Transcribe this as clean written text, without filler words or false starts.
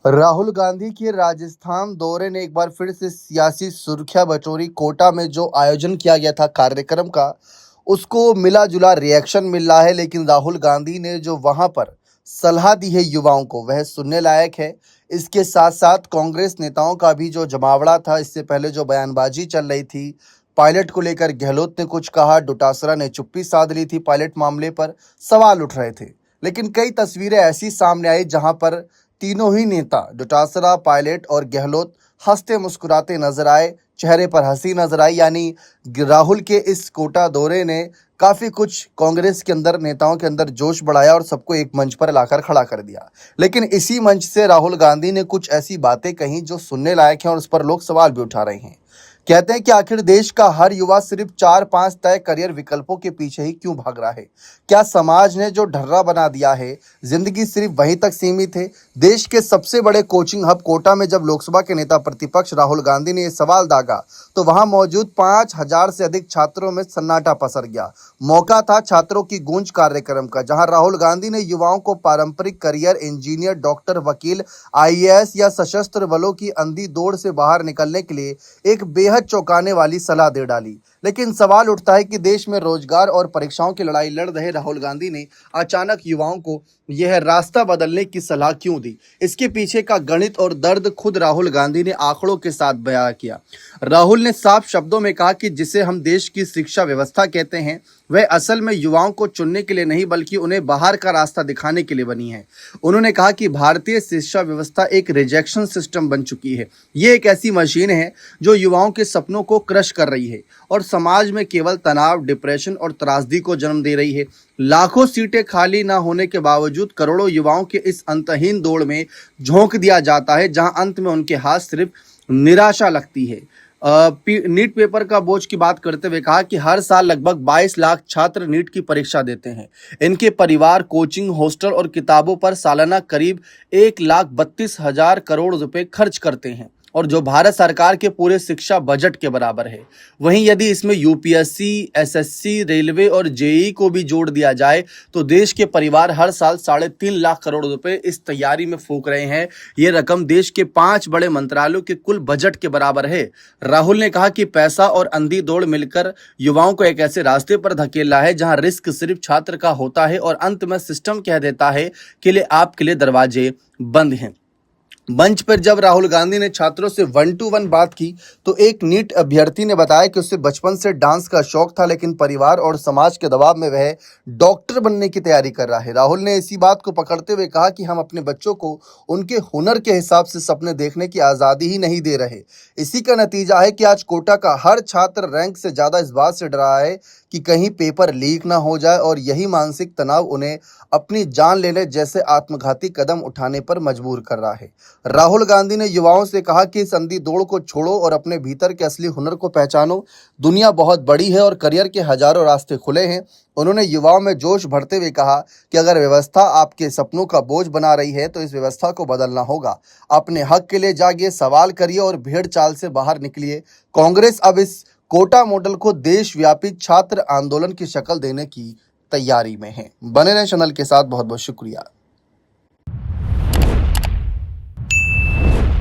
राहुल गांधी के राजस्थान दौरे ने एक बार फिर से सियासी सुर्खियां बटोरी। कोटा में जो आयोजन किया गया था कार्यक्रम का, उसको मिला जुला रिएक्शन मिल रहा है, लेकिन राहुल गांधी ने जो वहां पर सलाह दी है युवाओं को, वह सुनने लायक है। इसके साथ साथ कांग्रेस नेताओं का भी जो जमावड़ा था, इससे पहले जो बयानबाजी चल रही थी पायलट को लेकर, गहलोत ने कुछ कहा, डोटासरा ने चुप्पी साध ली थी, पायलट मामले पर सवाल उठ रहे थे। लेकिन कई तस्वीरें ऐसी सामने आई जहां पर तीनों ही नेता डोटासरा, पायलट और गहलोत हंसते मुस्कुराते नजर आए, चेहरे पर हंसी नजर आई। यानी राहुल के इस कोटा दौरे ने काफी कुछ कांग्रेस के अंदर, नेताओं के अंदर जोश बढ़ाया और सबको एक मंच पर लाकर खड़ा कर दिया। लेकिन इसी मंच से राहुल गांधी ने कुछ ऐसी बातें कही जो सुनने लायक हैं और उस पर लोग सवाल भी उठा रहे हैं। कहते हैं कि आखिर देश का हर युवा सिर्फ 4-5 तय करियर विकल्पों के पीछे ही क्यों भाग रहा है? क्या समाज ने जो ढर्रा बना दिया है, जिंदगी सिर्फ वहीं तक सीमित है? देश के सबसे बड़े कोचिंग हब कोटा में जब लोकसभा के नेता प्रतिपक्ष राहुल गांधी ने यह सवाल दागा, तो वहां मौजूद 5,000 से अधिक छात्रों में सन्नाटा पसर गया। मौका था छात्रों की गूंज कार्यक्रम का, जहां राहुल गांधी ने युवाओं को पारंपरिक करियर, इंजीनियर, डॉक्टर, वकील, आईएएस या सशस्त्र बलों की अंधी दौड़ से बाहर निकलने के लिए एक बेहद चौंकाने वाली सलाह दे डाली। लेकिन सवाल उठता है कि देश में रोजगार और परीक्षाओं की लड़ाई लड़ रहे राहुल गांधी ने अचानक युवाओं को यह रास्ता बदलने की सलाह क्यों दी? इसके पीछे का गणित और दर्द खुद राहुल गांधी ने आंकड़ों के साथ बयां किया। राहुल ने साफ शब्दों में कहा कि जिसे हम देश की शिक्षा व्यवस्था कहते हैं, वह असल में युवाओं को चुनने के लिए नहीं, बल्कि उन्हें बाहर का रास्ता दिखाने के लिए बनी है। उन्होंने कहा कि भारतीय शिक्षा व्यवस्था एक रिजेक्शन सिस्टम बन चुकी है। ये एक ऐसी मशीन है जो युवाओं के सपनों को क्रश कर रही है और समाज में केवल तनाव, डिप्रेशन और त्रासदी को जन्म दे रही है। लाखों सीटें खाली न होने के बावजूद करोड़ों युवाओं के इस अंतहीन दौड़ में झोंक दिया जाता है, जहां अंत में उनके हाथ सिर्फ निराशा लगती है। नीट पेपर का बोझ की बात करते हुए कहा कि हर साल लगभग 22 लाख छात्र नीट की परीक्षा देते हैं। इनके परिवार कोचिंग, हॉस्टल और किताबों पर सालाना करीब 1,32,000 करोड़ रुपए खर्च करते हैं, और जो भारत सरकार के पूरे शिक्षा बजट के बराबर है। वहीं यदि इसमें यूपीएससी, एसएससी, रेलवे और जेईई को भी जोड़ दिया जाए, तो देश के परिवार हर साल 3.5 लाख करोड़ रुपए इस तैयारी में फूंक रहे हैं। ये रकम देश के 5 बड़े मंत्रालयों के कुल बजट के बराबर है। राहुल ने कहा कि पैसा और अंधी दौड़ मिलकर युवाओं को एक ऐसे रास्ते पर धकेला है जहां रिस्क सिर्फ छात्र का होता है और अंत में सिस्टम कह देता है कि आपके लिए दरवाजे बंद हैं। मंच पर जब राहुल गांधी ने छात्रों से 1-to-1 बात की, तो एक नीट अभ्यर्थी ने बताया कि उसे बचपन से डांस का शौक था, लेकिन परिवार और समाज के दबाव में वह डॉक्टर बनने की तैयारी कर रहा है। राहुल ने इसी बात को पकड़ते हुए कहा कि हम अपने बच्चों को उनके हुनर के हिसाब से सपने देखने की आज़ादी ही नहीं दे रहे। इसी का नतीजा है कि आज कोटा का हर छात्र रैंक से ज़्यादा इस बात से डरा है कि कहीं पेपर लीक ना हो जाए, और यही मानसिक तनाव उन्हें अपनी जान लेने जैसे आत्मघाती कदम उठाने पर मजबूर कर रहा है। राहुल गांधी ने युवाओं से कहा कि इस अंधी दौड़ को छोड़ो और अपने भीतर के असली हुनर को पहचानो। दुनिया बहुत बड़ी है और करियर के हजारों रास्ते खुले हैं। उन्होंने युवाओं में जोश भरते हुए कहा कि अगर व्यवस्था आपके सपनों का बोझ बना रही है, तो इस व्यवस्था को बदलना होगा। अपने हक के लिए जागिए, सवाल करिए और भेड़ चाल से बाहर निकलिए। कांग्रेस अब इस कोटा मॉडल को देशव्यापी छात्र आंदोलन की शक्ल देने की तैयारी में है। बने रहें चैनल के साथ। बहुत बहुत शुक्रिया।